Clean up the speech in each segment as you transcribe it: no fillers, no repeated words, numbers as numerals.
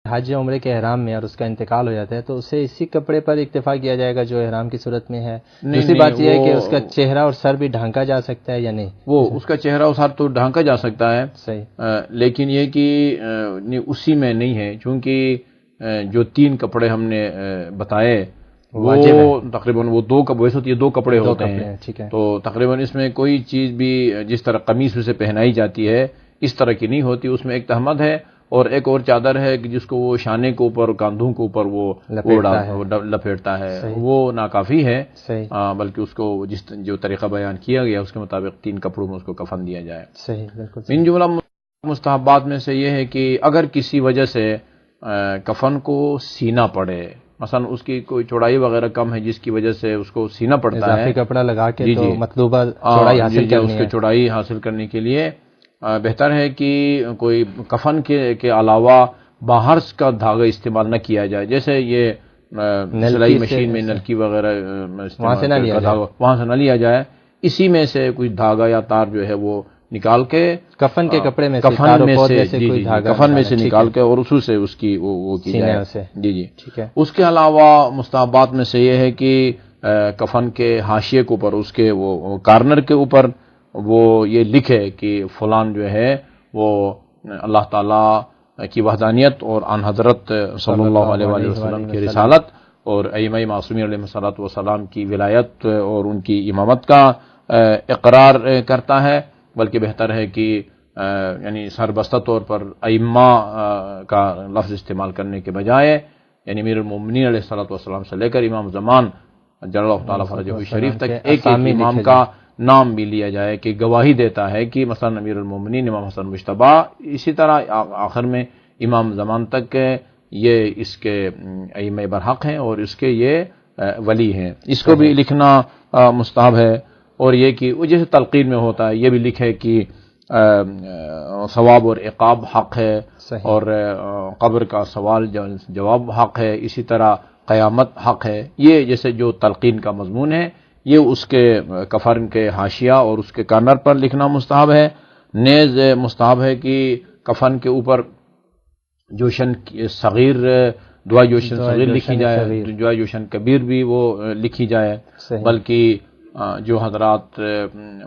حج عمرے کے احرام میں اور اس کا انتقال ہو جاتا ہے تو اسے اسی کپڑے پر اکتفا کیا جائے گا جو احرام کی صورت میں ہے؟ دوسری بات یہ ہے کہ اس کا چہرہ اور سر بھی ڈھانکا جا سکتا ہے یا نہیں؟ وہ اس کا چہرہ اور سر تو ڈھانکا جا سکتا ہے صحیح، لیکن یہ کہ اسی میں نہیں ہے، چونکہ جو 3 کپڑے ہم نے بتائے وہ تقریباً وہ 2 ویسے تو یہ 2 کپڑے ہوتے ہیں، ٹھیک ہے، تو تقریباً اس میں کوئی چیز بھی جس طرح قمیص اسے پہنائی جاتی ہے اس طرح کی نہیں ہوتی، اس میں ایک تہمد ہے اور ایک اور چادر ہے کہ جس کو وہ شانے کے اوپر کاندھوں کے اوپر وہ لپیٹتا ہے، وہ ناکافی ہے، بلکہ اس کو جو طریقہ بیان کیا گیا اس کے مطابق 3 کپڑوں میں اس کو کفن دیا جائے۔ صحیح، بالکل۔ من جملہ مستحبات میں سے یہ ہے کہ اگر کسی وجہ سے کفن کو سینا پڑے، مثلا اس کی کوئی چوڑائی وغیرہ کم ہے جس کی وجہ سے اس کو سینا پڑتا ہے، اضافی کپڑا لگا کے تو مطلوبہ چوڑائی حاصل کرنی ہے، اس کی چوڑائی حاصل کرنے کے لیے بہتر ہے کہ کوئی کفن کے علاوہ باہر کا دھاگا استعمال نہ کیا جائے، جیسے یہ سلائی مشین میں نلکی وغیرہ وہاں سے نہ لیا جائے، اسی میں سے کوئی دھاگا یا تار جو ہے وہ نکال کے کفن کے کپڑے میں کفن میں سے نکال کے اور اصول سے اس کی وہ کی جائے۔ جی ٹھیک ہے۔ اس کے علاوہ مستحبات میں سے یہ ہے کہ کفن کے حاشیے کے اوپر، اس کے وہ کارنر کے اوپر وہ یہ لکھے کہ فلان جو ہے وہ اللہ تعالی کی وحدانیت اور آن حضرت صلی اللہ علیہ وآلہ وسلم کی رسالت اور ائمہ معصومین علیہ الصلوۃ والسلام کی ولایت اور ان کی امامت کا اقرار کرتا ہے، بلکہ بہتر ہے کہ یعنی سربستہ طور پر ائمہ کا لفظ استعمال کرنے کے بجائے یعنی امیر المومنین علیہ الصلوۃ والسلام سے لے کر امام زمان جل اللہ تعالیٰ فرجہ الشریف تک ایک امام کا نام بھی لیا جائے کہ گواہی دیتا ہے کہ مثلا امیر المومنین امام حسن مجتبیٰ، اسی طرح آخر میں امام زمان تک یہ اس کے ائمہ برحق ہیں اور اس کے یہ ولی ہیں، اس کو بھی لکھنا مستحب ہے۔ اور یہ کہ جیسے تلقین میں ہوتا ہے یہ بھی لکھے کہ ثواب اور عقاب حق ہے اور قبر کا سوال جواب حق ہے، اسی طرح قیامت حق ہے، یہ جیسے جو تلقین کا مضمون ہے یہ اس کے کفن کے حاشیہ اور اس کے کارنر پر لکھنا مستحب ہے۔ نیز مستحب ہے کہ کفن کے اوپر جوشن صغیر، دعا جوشن صغیر لکھی جائے، دعا جوشن کبیر بھی وہ لکھی جائے، بلکہ جو حضرات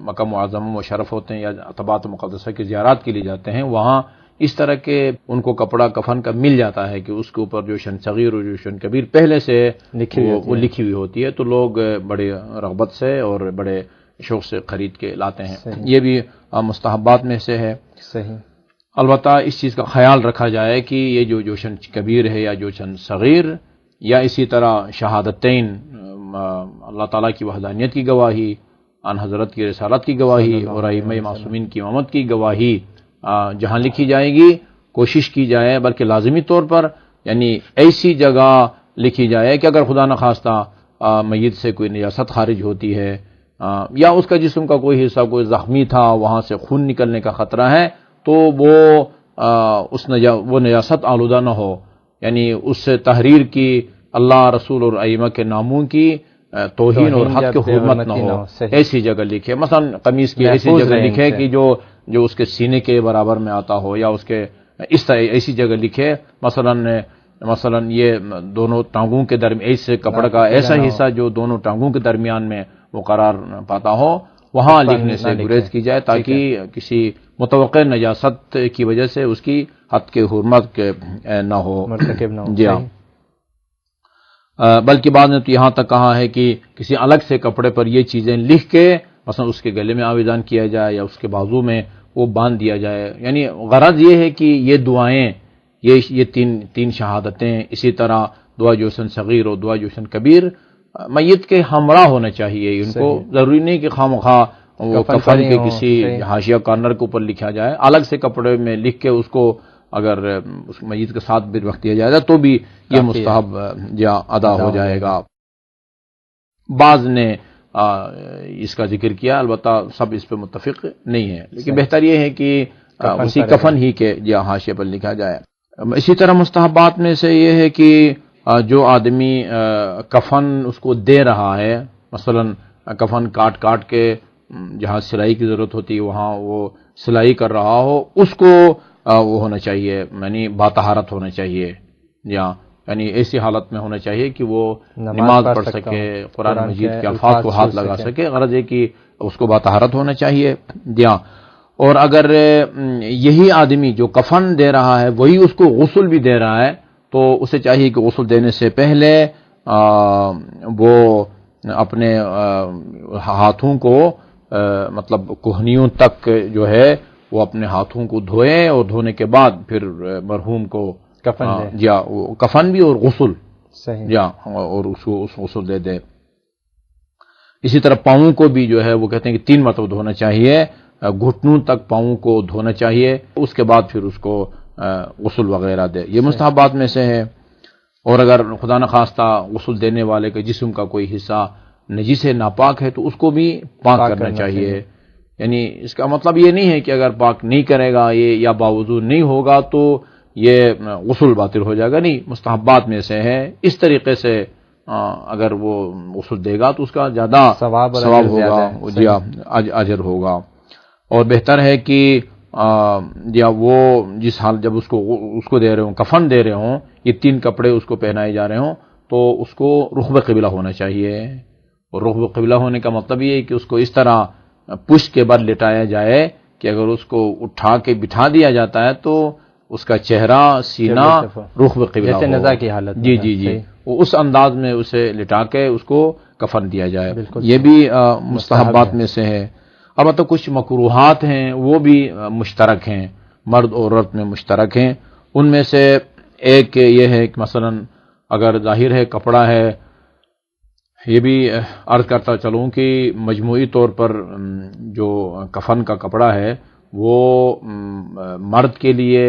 مکہ معظمہ مشرف ہوتے ہیں یا طبعات مقدسہ کی زیارات کے لیے جاتے ہیں وہاں اس طرح کے ان کو کپڑا کفن کا مل جاتا ہے کہ اس کے اوپر جوشن صغیر اور جوشن کبیر پہلے سے وہ لکھی ہوئی ہوتی ہے، تو لوگ بڑے رغبت سے اور بڑے شوق سے خرید کے لاتے ہیں، یہ بھی مستحبات میں سے ہے۔ صحیح۔ البتہ اس چیز کا خیال رکھا جائے کہ یہ جو جوشن کبیر ہے یا جوشن صغیر یا اسی طرح شہادتین، اللہ تعالیٰ کی وحدانیت کی گواہی، آن حضرت کی رسالت کی گواہی اور ائمہ معصومین کی امامت کی گواہی جہاں لکھی جائے گی کوشش کی جائے، بلکہ لازمی طور پر یعنی ایسی جگہ لکھی جائے کہ اگر خدا نخواستہ میت سے کوئی نجاست خارج ہوتی ہے یا اس کا جسم کا کوئی حصہ کوئی زخمی تھا وہاں سے خون نکلنے کا خطرہ ہے تو وہ نجاست آلودہ نہ ہو، یعنی اس سے تحریر کی اللہ رسول اور ائمہ کے ناموں کی توہین اور حد کی حرمت نہ ہو، ایسی جگہ لکھے، مثلا قمیص کی ایسی جگہ لکھے کہ جو اس کے سینے کے برابر میں آتا ہو، یا اس کے اس طرح ایسی جگہ لکھے مثلا یہ دونوں ٹانگوں کے درمیان ایسے کپڑے کا ایسا حصہ جو دونوں ٹانگوں کے درمیان میں وہ قرار پاتا ہو وہاں لکھنے سے گریز کی جائے تاکہ کسی متوقع نجاست کی وجہ سے اس کی حد کی حرمت نہ ہو، جی ہاں۔ بلکہ بعد نے تو یہاں تک کہا ہے کہ کسی الگ سے کپڑے پر یہ چیزیں لکھ کے مثلا اس کے گلے میں آویزان کیا جائے یا اس کے بازو میں وہ باندھ دیا جائے، یعنی غرض یہ ہے کہ یہ دعائیں یہ تین شہادتیں، اسی طرح دعا جوشن صغیر اور دعا جوشن کبیر میت کے ہمراہ ہونا چاہیے، ان کو ضروری نہیں کہ خواہ وہ کفن کے کسی حاشیہ کارنر کے اوپر لکھا جائے، الگ سے کپڑے میں لکھ کے اس کو اگر اس میت کے ساتھ بھی وقت دیا جائے گا تو بھی یہ مستحب ادا ہو جائے گا۔ بعض نے اس کا ذکر کیا، البتہ سب اس پہ متفق نہیں ہے، لیکن بہتر یہ ہے کہ اسی کفن ہی کے حاشیے پر لکھا جائے۔ اسی طرح مستحبات میں سے یہ ہے کہ جو آدمی کفن اس کو دے رہا ہے، مثلا کفن کاٹ کے جہاں سلائی کی ضرورت ہوتی ہے وہاں وہ سلائی کر رہا ہو، اس کو وہ ہونا چاہیے، یعنی باطہارت ہونا چاہیے، یعنی ایسی حالت میں ہونا چاہیے کہ وہ نماز پڑھ سکے، قرآن مجید کے الفاظ کو ہاتھ لگا سکے، غرض ہے کہ اس کو باطہارت ہونا چاہیے۔ اور اگر یہی آدمی جو کفن دے رہا ہے وہی اس کو غسل بھی دے رہا ہے تو اسے چاہیے کہ غسل دینے سے پہلے وہ اپنے ہاتھوں کو مطلب کوہنیوں تک جو ہے وہ اپنے ہاتھوں کو دھوئے، اور دھونے کے بعد پھر مرحوم کو کفن بھی اور غسل اور اس کو غسل دے دے۔ اسی طرح پاؤں کو بھی جو ہے وہ کہتے ہیں کہ 3 مرتبہ دھونا چاہیے، گھٹنوں تک پاؤں کو دھونا چاہیے، اس کے بعد پھر اس کو غسل وغیرہ دے۔ یہ مستحبات میں سے ہے۔ اور اگر خدا نخواستہ غسل دینے والے کے جسم کا کوئی حصہ نجس ناپاک ہے تو اس کو بھی پاک کرنا چاہیے۔ یعنی اس کا مطلب یہ نہیں ہے کہ اگر پاک نہیں کرے گا یہ یا باوضو نہیں ہوگا تو یہ غسل باطل ہو جائے گا، نہیں، مستحبات میں سے ہے۔ اس طریقے سے اگر وہ غسل دے گا تو اس کا زیادہ ثواب ہوگا، اجر ہوگا۔ اور بہتر ہے کہ یا وہ جس حال جب اس کو دے رہے ہوں، کفن دے رہے ہوں، یہ 3 کپڑے اس کو پہنائے جا رہے ہوں تو اس کو رخ قبلہ ہونا چاہیے۔ اور رخ قبلہ ہونے کا مطلب یہ ہے کہ اس کو اس طرح پشت کے بل لٹایا جائے کہ اگر اس کو اٹھا کے بٹھا دیا جاتا ہے تو اس کا چہرہ، سینہ رخ قبلہ جیسے نزا کی حالت، جی وہ اس انداز میں اسے لٹا کے اس کو کفن دیا جائے۔ یہ بھی مستحبات میں سے ہے۔ اب تو کچھ مکروہات ہیں وہ بھی مشترک ہیں، مرد اور عورت میں مشترک ہیں۔ ان میں سے ایک یہ ہے کہ مثلا اگر ظاہر ہے کپڑا ہے، یہ بھی عرض کرتا چلوں کہ مجموعی طور پر جو کفن کا کپڑا ہے وہ مرد کے لیے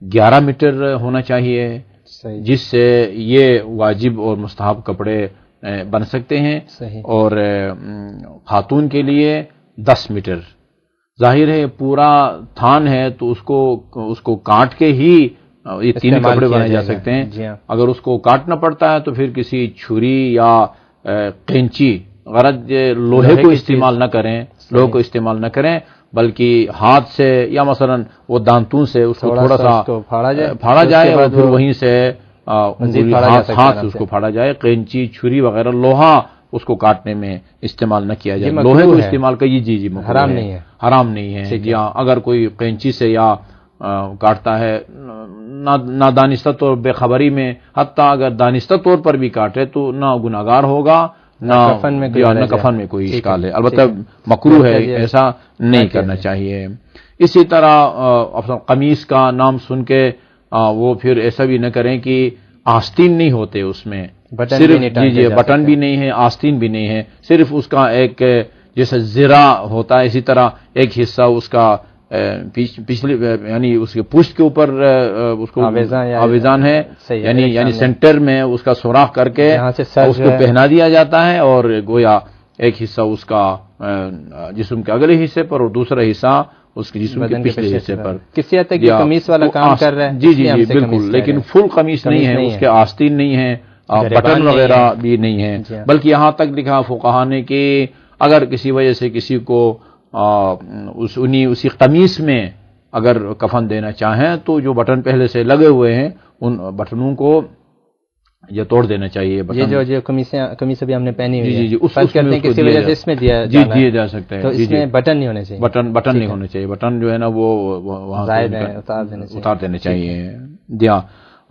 11 میٹر ہونا چاہیے، جس سے یہ واجب اور مستحب کپڑے بن سکتے ہیں، اور خاتون کے لیے 10 میٹر۔ ظاہر ہے پورا تھان ہے تو اس کو کاٹ کے ہی یہ 3 کپڑے بنائے جا سکتے ہیں۔ اگر اس کو کاٹنا پڑتا ہے تو پھر کسی چھری یا قینچی، غرض لوہے کو استعمال نہ کریں، بلکہ ہاتھ سے یا مثلا وہ دانتوں سے اس کو تھوڑا سا پھاڑا جائے اور پھر وہیں سے ہاتھ سے اس کو پھاڑا جائے۔ قینچی، چھری وغیرہ لوہا اس کو کاٹنے میں استعمال نہ کیا جائے۔ لوہے کو استعمال کریے، جی حرام نہیں ہے۔ یا اگر کوئی قینچی سے یا کاٹتا ہے نادانستہ طور بے خبری میں، حتیٰ اگر دانستہ طور پر بھی کاٹے تو نہ گناہگار ہوگا، نہ کفن میں کوئی اشکال ہے۔ البتہ مکروہ ہے، ایسا نہیں کرنا چاہیے۔ اسی طرح قمیص کا نام سن کے وہ پھر ایسا بھی نہ کریں کہ آستین نہیں ہوتے اس میں، صرف بٹن بھی نہیں ہے، آستین بھی نہیں ہے، صرف اس کا ایک جیسے زرہ ہوتا ہے اسی طرح ایک حصہ اس کا پچھلی یعنی اس کے پشت کے اوپر اس کو آویزان ہے، یعنی سینٹر میں اس کا سوراخ کر کے اس کو پہنا دیا جاتا ہے، اور گویا ایک حصہ اس کا جسم کے اگلے حصے پر اور دوسرا حصہ اس کے جسم کے پچھلے حصے پر۔ کسی حد تک قمیص والا کام کر رہا ہے، جی بالکل، لیکن فل قمیص نہیں ہے، اس کے آستین نہیں ہے، بٹن وغیرہ بھی نہیں ہے، بلکہ یہاں تک لکھا فقہا نے کہ اگر کسی وجہ سے کسی کو اسی قمیص میں اگر کفن دینا چاہیں تو جو بٹن پہلے سے لگے ہوئے ہیں ان بٹنوں کو یہ توڑ دینا چاہیے۔ یہ جو قمیص ابھی ہم نے پہنی ہوئی ہے، جی فرض کرتے ہیں کسی وجہ سے اس میں دیے جا سکتے ہیں، تو اس میں بٹن نہیں ہونے چاہیے، بٹن نہیں ہونے چاہیے، بٹن جو ہے نا وہ وہاں اتار دینے چاہیے۔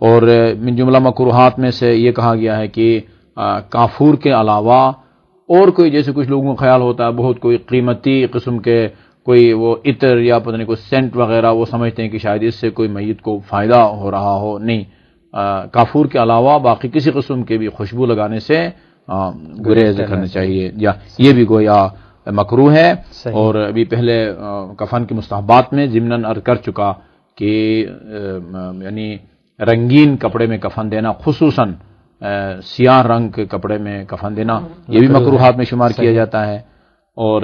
اور من جملہ مکروہات میں سے یہ کہا گیا ہے کہ کافور کے علاوہ اور کوئی، جیسے کچھ لوگوں کا خیال ہوتا ہے بہت کوئی قیمتی قسم کے کوئی وہ عطر یا پتہ نہیں کوئی سینٹ وغیرہ، وہ سمجھتے ہیں کہ شاید اس سے کوئی میت کو فائدہ ہو رہا ہو، نہیں، کافور کے علاوہ باقی کسی قسم کے بھی خوشبو لگانے سے گریز کرنا چاہیے، یا یہ بھی گویا مکروہ ہے۔ اور ابھی پہلے کفن کے مستحبات میں ضمناً عرض کر چکا کہ یعنی رنگین کپڑے میں کفن دینا، خصوصاً سیاہ رنگ کے کپڑے میں کفن دینا، یہ بھی مکروہات میں شمار کیا جاتا ہے۔ اور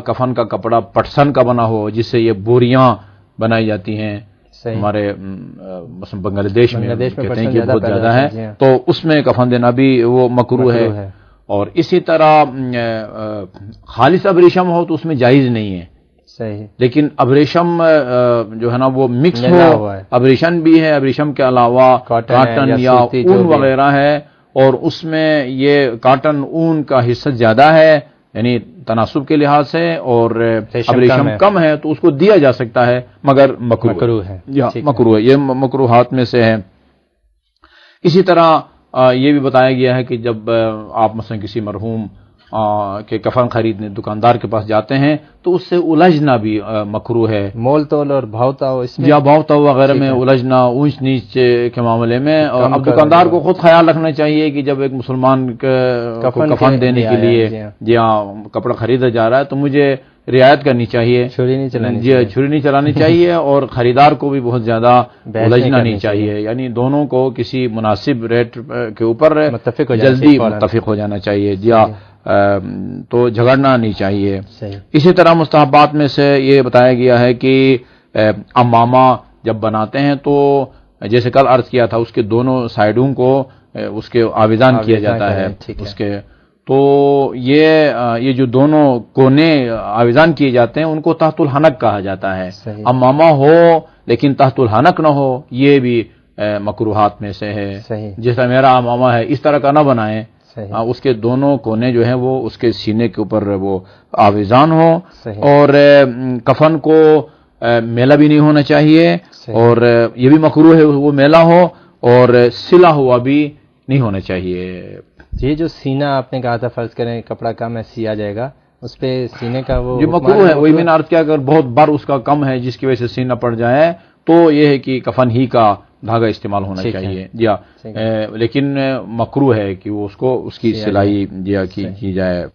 کفن کا کپڑا پٹسن کا بنا ہو، جس سے یہ بوریاں بنائی جاتی ہیں، ہمارے مثلا بنگلہ دیش میں کہتے ہیں کہ بہت زیادہ ہے، تو اس میں کفن دینا بھی وہ مکروہ ہے۔ اور اسی طرح خالص ابریشم ہو تو اس میں جائز نہیں ہے، صحیح. لیکن اب ریشم جو ہے نا وہ مکس ہو، اب ریشم بھی ہے، اب ریشم کے علاوہ کاٹن یا اون وغیرہ ہے، اور اس میں یہ کاٹن اون کا حصہ زیادہ ہے یعنی تناسب کے لحاظ سے، اور اب ریشم کم ہے تو اس کو دیا جا سکتا ہے مگر مکروہ ہے. مکروہ ہے، یہ مکروہات میں سے ہے. اسی طرح یہ بھی بتایا گیا ہے کہ جب آپ مثلا کسی مرحوم کے کفن خریدنے دکاندار کے پاس جاتے ہیں تو اس سے الجھنا بھی مکروہ ہے. مول تول اور بھاؤتاؤ اس میں، یا بھاؤتاؤ وغیرہ میں الجھنا، اونچ نیچ کے معاملے میں. اور اب دکاندار کو خود خیال رکھنا چاہیے کہ جب ایک مسلمان کو کفن دینے کے لیے کپڑا خریدا جا رہا ہے تو مجھے رعایت کرنی چاہیے، چھری نہیں چلانی چاہیے، اور خریدار کو بھی بہت زیادہ الجھنا نہیں چاہیے. یعنی دونوں کو کسی مناسب ریٹ کے اوپر جلدی متفق ہو جانا چاہیے. تو جھگڑنا نہیں چاہیے. اسی طرح مستحبات میں سے یہ بتایا گیا ہے کہ امامہ جب بناتے ہیں تو جیسے کل عرض کیا تھا اس کے دونوں سائڈوں کو اس کے آویزان کیا جاتا ہے اس کے. تو یہ جو دونوں کونے آویزان کیے جاتے ہیں ان کو تحت الحنک کہا جاتا ہے. امامہ ہو لیکن تحت الحنک نہ ہو، یہ بھی مکروہات میں سے ہے. جیسا میرا امامہ ہے اس طرح کا نہ بنائیں، اس کے دونوں کونے جو ہیں وہ اس کے سینے کے اوپر وہ آویزان ہو. اور کفن کو میلا بھی نہیں ہونا چاہیے، اور یہ بھی مکروہ ہے وہ میلا ہو، اور سلا ہوا بھی نہیں ہونا چاہیے. یہ جو سینہ آپ نے کہا تھا فرض کریں کپڑا کم ہے سیا جائے گا، اس پہ سینے کا وہ جو مکروہ ہے وہی میں نے عرض کیا، اگر بہت بر اس کا کم ہے جس کی وجہ سے سینہ پڑ جائے تو یہ ہے کہ کفن ہی کا دھاگا استعمال ہونا چاہیے. لیکن مکروہ ہے کہ وہ اس کو اس کی سلائی کی جائے.